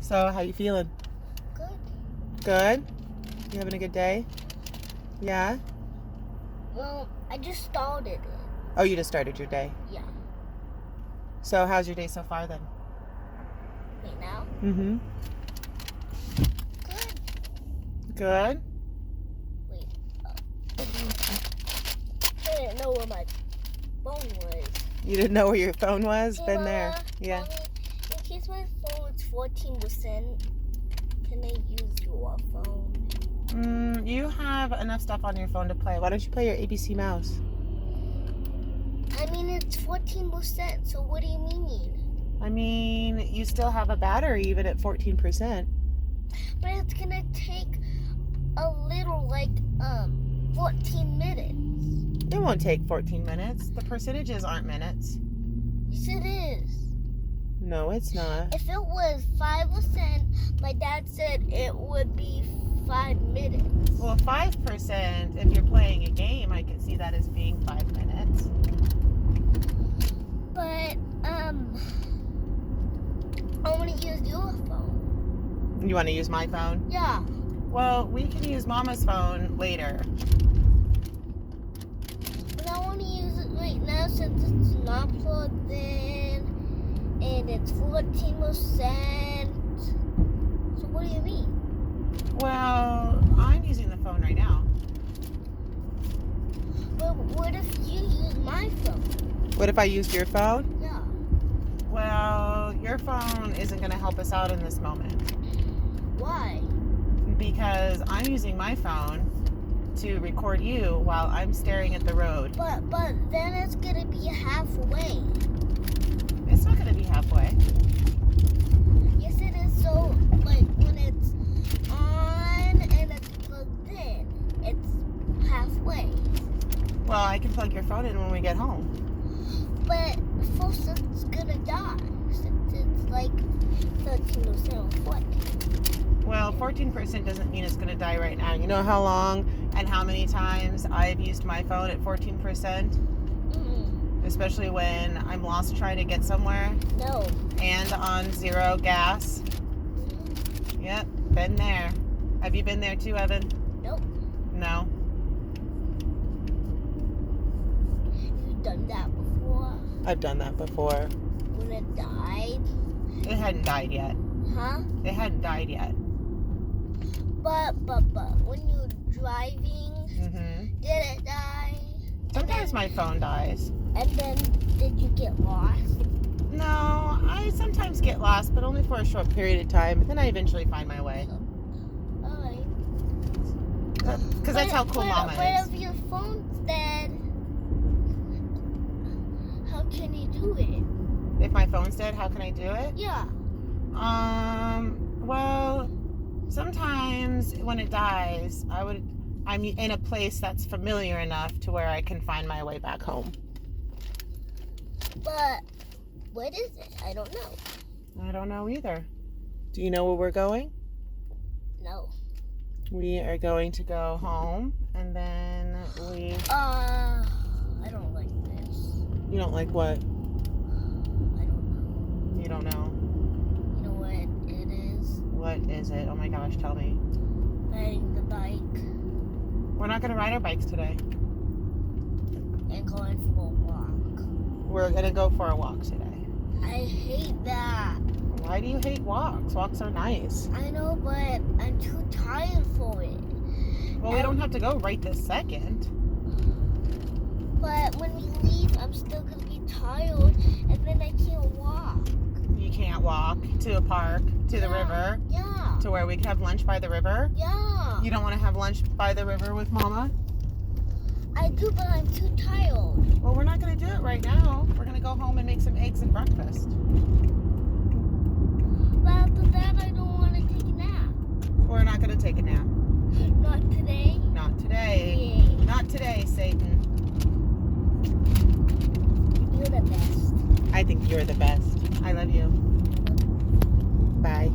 So, how you feeling? Good. Good? You having a good day? Yeah? Well, I just started it. Oh, you just started your day. Yeah. So, how's your day so far then? Right now? Mm-hmm. Good. Good? Wait. I didn't know where my phone was. You didn't know where your phone was? Hey, Been Mama, there. Yeah. Mommy, in case my phone is 14%, can I use your phone? You have enough stuff on your phone to play. Why don't you play your ABC Mouse? I mean, it's 14%, so what do you mean? I mean, you still have a battery even at 14%. But it's gonna take a little, 14 minutes. It won't take 14 minutes. The percentages aren't minutes. Yes, it is. No, it's not. If it was 5%, my dad said it would be 5 minutes. Well, 5%, if you're playing a game, I can see that as being 5 minutes. But, I want to use your phone. You want to use my phone? Yeah. Well, we can use Mama's phone later. But I want to use it right now since it's not plugged in and it's 14%. So what do you mean? Well, I'm using the phone right now. But what if you use my phone? What if I used your phone? Yeah. Well, your phone isn't going to help us out in this moment Why? because I'm using my phone to record you while I'm staring at the road. But then it's gonna be halfway. It's not going to be halfway. Yes, it is. So, when it's on and it's plugged in, it's halfway. Well, I can plug your phone in when we get home. But first it's gonna die since it's 13% what? Well, 14% doesn't mean it's going to die right now. You know how long and how many times I've used my phone at 14%? Mm-mm. Especially when I'm lost trying to get somewhere No. and on zero gas. Mm-hmm. Yep, been there. Have you been there too, Evan? Nope. No. You've done that before? I've done that before. When it died? It hadn't died yet. Huh? It hadn't died yet. But when you're driving, Mm-hmm. did it die? Sometimes my phone dies. And then did you get lost? No, I sometimes get lost, but only for a short period of time. Then I eventually find my way. Alright. Because that's how cool Mama But is. if your phone's dead, how can you do it? If my phone's dead, how can I do it? Yeah. Well, sometimes when it dies, I'm in a place that's familiar enough to where I can find my way back home. But what is it? I don't know. I don't know either. Do you know where we're going? No. We are going to go home, and then I don't like this. You don't like what? I don't know. You don't know. You know what it is? What is it? Oh my gosh, tell me. Riding the bike We're not going to ride our bikes today. and going for a walk. We're going to go for a walk today. I hate that. Why do you hate walks? Walks are nice. I know, but I'm too tired for it. Well, we don't have to go right this second. But when we leave, I'm still gonna be tired, and then I can't walk. You can't walk to a park, to the river, Yeah. to where we can have lunch by the river. Yeah. You don't want to have lunch by the river with Mama? I do, but I'm too tired. Well, we're not going to do it right now. We're going to go home and make some eggs and breakfast. But after that, I don't want to take a nap. We're not going to take a nap. Not today. Not today. Yay. Not today, Satan. You're the best. I think you're the best. I love you. Bye.